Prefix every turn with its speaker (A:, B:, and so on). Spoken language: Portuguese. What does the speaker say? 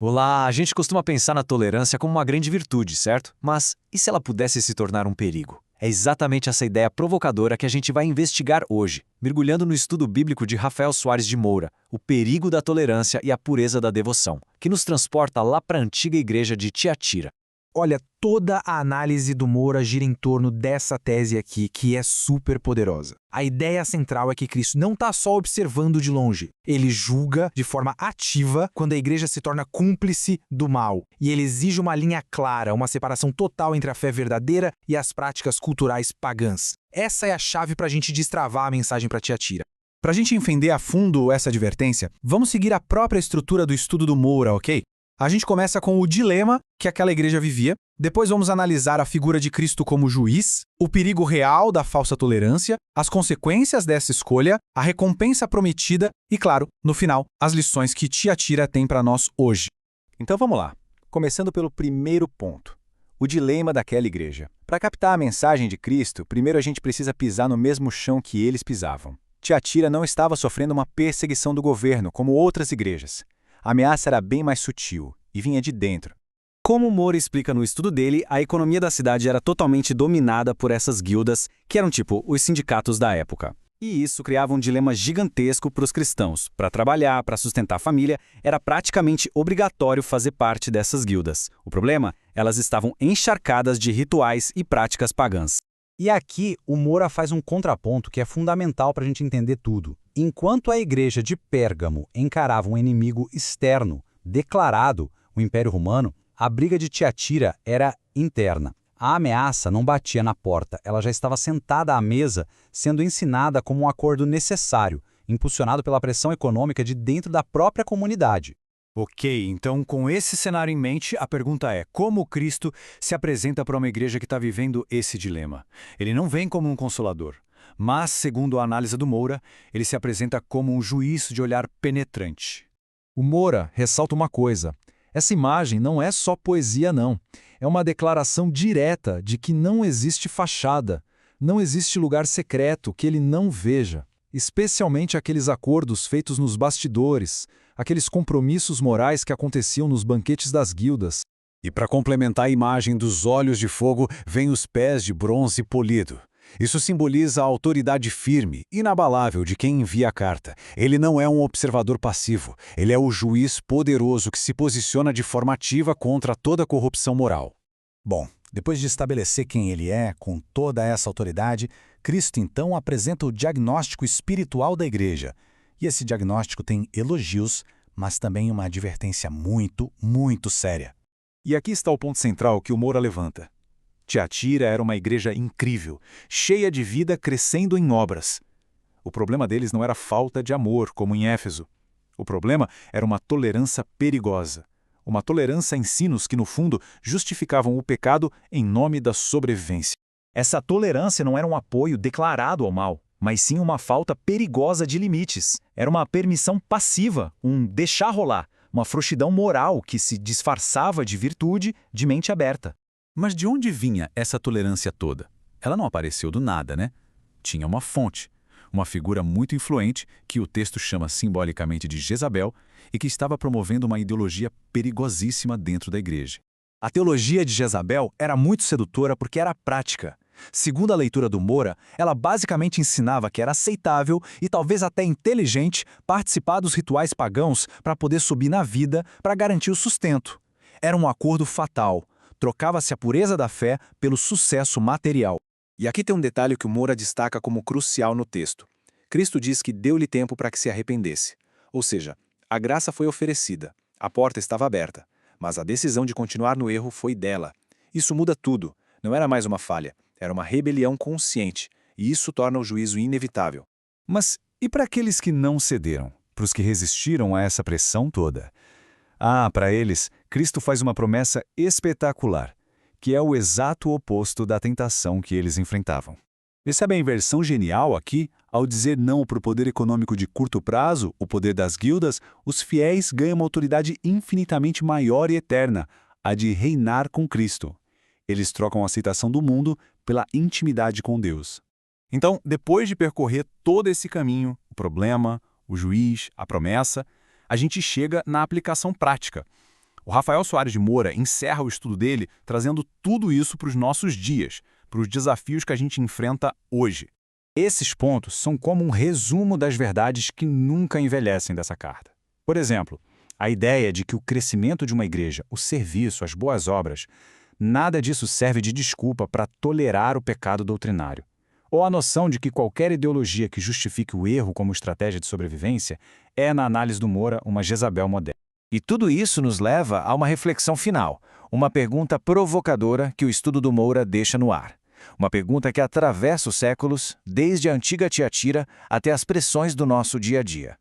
A: Olá, a gente costuma pensar na tolerância como uma grande virtude, certo? Mas e se ela pudesse se tornar um perigo? É exatamente essa ideia provocadora que a gente vai investigar hoje, mergulhando no estudo bíblico de Rafael Soares de Moura, o perigo da tolerância e a pureza da devoção, que nos transporta lá para a antiga igreja de Tiatira.
B: Olha, toda a análise do Moura gira em torno dessa tese aqui, que é super poderosa. A ideia central é que Cristo não está só observando de longe. Ele julga de forma ativa quando a igreja se torna cúmplice do mal. E ele exige uma linha clara, uma separação total entre a fé verdadeira e as práticas culturais pagãs. Essa é a chave para a gente destravar a mensagem para Tiatira.
C: Para a gente entender a fundo essa advertência, vamos seguir a própria estrutura do estudo do Moura, ok? A gente começa com o dilema que aquela igreja vivia, depois vamos analisar a figura de Cristo como juiz, o perigo real da falsa tolerância, as consequências dessa escolha, a recompensa prometida e, claro, no final, as lições que Tiatira tem para nós hoje.
D: Então vamos lá, começando pelo primeiro ponto, o dilema daquela igreja. Para captar a mensagem de Cristo, primeiro a gente precisa pisar no mesmo chão que eles pisavam. Tiatira não estava sofrendo uma perseguição do governo, como outras igrejas. A ameaça era bem mais sutil e vinha de dentro.
E: Como Moura explica no estudo dele, a economia da cidade era totalmente dominada por essas guildas, que eram tipo os sindicatos da época. E isso criava um dilema gigantesco para os cristãos. Para trabalhar, para sustentar a família, era praticamente obrigatório fazer parte dessas guildas. O problema? Elas estavam encharcadas de rituais e práticas pagãs.
B: E aqui o Moura faz um contraponto que é fundamental para a gente entender tudo. Enquanto a igreja de Pérgamo encarava um inimigo externo, declarado, o Império Romano, a briga de Tiatira era interna. A ameaça não batia na porta, ela já estava sentada à mesa, sendo ensinada como um acordo necessário, impulsionado pela pressão econômica de dentro da própria comunidade.
C: Ok, então com esse cenário em mente, a pergunta é: como Cristo se apresenta para uma igreja que está vivendo esse dilema? Ele não vem como um consolador, mas, segundo a análise do Moura, ele se apresenta como um juiz de olhar penetrante.
F: O Moura ressalta uma coisa: essa imagem não é só poesia, não. É uma declaração direta de que não existe fachada, não existe lugar secreto que ele não veja, especialmente aqueles acordos feitos nos bastidores, aqueles compromissos morais que aconteciam nos banquetes das guildas.
G: E para complementar a imagem dos olhos de fogo, vem os pés de bronze polido. Isso simboliza a autoridade firme, inabalável de quem envia a carta. Ele não é um observador passivo, ele é o juiz poderoso que se posiciona de forma ativa contra toda corrupção moral.
H: Bom, depois de estabelecer quem ele é, com toda essa autoridade, Cristo então apresenta o diagnóstico espiritual da igreja. E esse diagnóstico tem elogios, mas também uma advertência muito, muito séria.
D: E aqui está o ponto central que o Moura levanta. Tiatira era uma igreja incrível, cheia de vida, crescendo em obras. O problema deles não era falta de amor, como em Éfeso. O problema era uma tolerância perigosa. Uma tolerância a ensinos que, no fundo, justificavam o pecado em nome da sobrevivência. Essa tolerância não era um apoio declarado ao mal, mas sim uma falta perigosa de limites. Era uma permissão passiva, um deixar rolar, uma frouxidão moral que se disfarçava de virtude de mente aberta.
E: Mas de onde vinha essa tolerância toda? Ela não apareceu do nada, né? Tinha uma fonte, uma figura muito influente que o texto chama simbolicamente de Jezabel e que estava promovendo uma ideologia perigosíssima dentro da igreja.
D: A teologia de Jezabel era muito sedutora porque era prática. Segundo a leitura do Moura, ela basicamente ensinava que era aceitável e talvez até inteligente participar dos rituais pagãos para poder subir na vida para garantir o sustento. Era um acordo fatal. Trocava-se a pureza da fé pelo sucesso material. E aqui tem um detalhe que o Moura destaca como crucial no texto. Cristo diz que deu-lhe tempo para que se arrependesse. Ou seja, a graça foi oferecida, a porta estava aberta, mas a decisão de continuar no erro foi dela. Isso muda tudo. Não era mais uma falha, era uma rebelião consciente, e isso torna o juízo inevitável.
G: Mas e para aqueles que não cederam? Para os que resistiram a essa pressão toda? Para eles, Cristo faz uma promessa espetacular, que é o exato oposto da tentação que eles enfrentavam. Percebe a inversão genial aqui? Ao dizer não para o poder econômico de curto prazo, o poder das guildas, os fiéis ganham uma autoridade infinitamente maior e eterna, a de reinar com Cristo. Eles trocam a aceitação do mundo pela intimidade com Deus.
D: Então, depois de percorrer todo esse caminho, o problema, o juiz, a promessa, a gente chega na aplicação prática. O Rafael Soares de Moura encerra o estudo dele trazendo tudo isso para os nossos dias, para os desafios que a gente enfrenta hoje.
E: Esses pontos são como um resumo das verdades que nunca envelhecem dessa carta. Por exemplo, a ideia de que o crescimento de uma igreja, o serviço, as boas obras, nada disso serve de desculpa para tolerar o pecado doutrinário. Ou a noção de que qualquer ideologia que justifique o erro como estratégia de sobrevivência é, na análise do Moura, uma Jezabel moderna.
A: E tudo isso nos leva a uma reflexão final, uma pergunta provocadora que o estudo do Moura deixa no ar. Uma pergunta que atravessa os séculos, desde a antiga Tiatira até as pressões do nosso dia a dia.